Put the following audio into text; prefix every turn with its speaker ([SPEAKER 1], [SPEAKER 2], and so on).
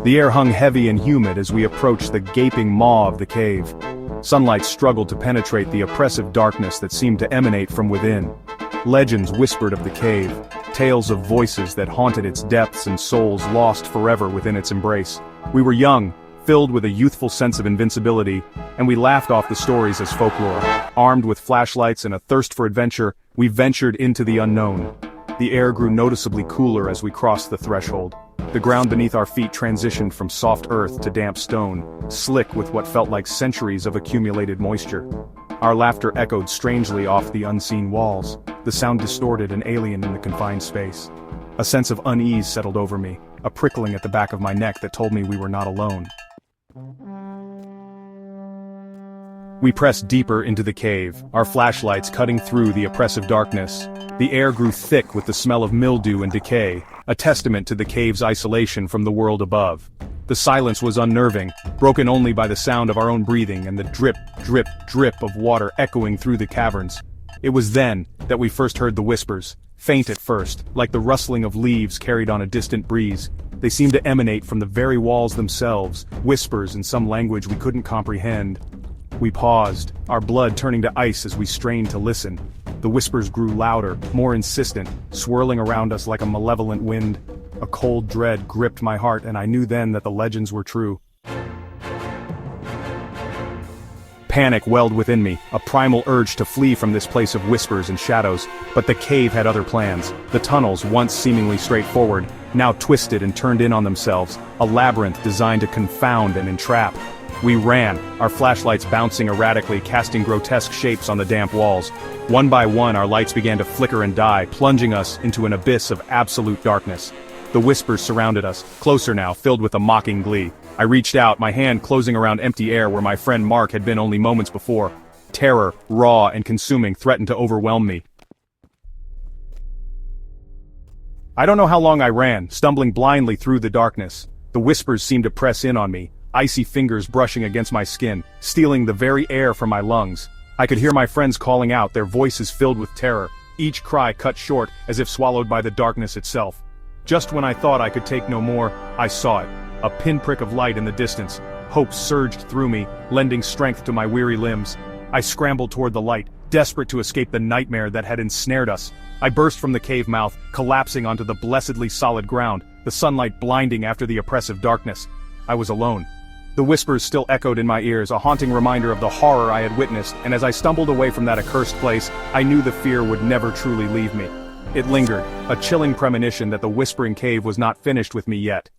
[SPEAKER 1] The air hung heavy and humid as we approached the gaping maw of the cave. Sunlight struggled to penetrate the oppressive darkness that seemed to emanate from within. Legends whispered of the cave, tales of voices that haunted its depths and souls lost forever within its embrace. We were young, filled with a youthful sense of invincibility, and we laughed off the stories as folklore. Armed with flashlights and a thirst for adventure, we ventured into the unknown. The air grew noticeably cooler as we crossed the threshold. The ground beneath our feet transitioned from soft earth to damp stone, slick with what felt like centuries of accumulated moisture. Our laughter echoed strangely off the unseen walls, the sound distorted and alien in the confined space. A sense of unease settled over me, a prickling at the back of my neck that told me we were not alone. We pressed deeper into the cave, our flashlights cutting through the oppressive darkness. The air grew thick with the smell of mildew and decay, a testament to the cave's isolation from the world above. The silence was unnerving, broken only by the sound of our own breathing and the drip, drip, drip of water echoing through the caverns. It was then that we first heard the whispers, faint at first, like the rustling of leaves carried on a distant breeze. They seemed to emanate from the very walls themselves, whispers in some language we couldn't comprehend. We paused, our blood turning to ice as we strained to listen. The whispers grew louder, more insistent, swirling around us like a malevolent wind. A cold dread gripped my heart, and I knew then that the legends were true. Panic welled within me, a primal urge to flee from this place of whispers and shadows, but the cave had other plans. The tunnels, once seemingly straightforward, now twisted and turned in on themselves, a labyrinth designed to confound and entrap. We ran, our flashlights bouncing erratically, casting grotesque shapes on the damp walls. One by one our lights began to flicker and die, plunging us into an abyss of absolute darkness. The whispers surrounded us, closer now, filled with a mocking glee. I reached out, my hand closing around empty air where my friend Mark had been only moments before. Terror, raw and consuming, threatened to overwhelm me. I don't know how long I ran, stumbling blindly through the darkness. The whispers seemed to press in on me, icy fingers brushing against my skin, stealing the very air from my lungs. I could hear my friends calling out, their voices filled with terror, each cry cut short as if swallowed by the darkness itself. Just when I thought I could take no more, I saw it, a pinprick of light in the distance. Hope surged through me, lending strength to my weary limbs. I scrambled toward the light, desperate to escape the nightmare that had ensnared us. I burst from the cave mouth, collapsing onto the blessedly solid ground, the sunlight blinding after the oppressive darkness. I was alone. The whispers still echoed in my ears, a haunting reminder of the horror I had witnessed, and as I stumbled away from that accursed place, I knew the fear would never truly leave me. It lingered, a chilling premonition that the whispering cave was not finished with me yet.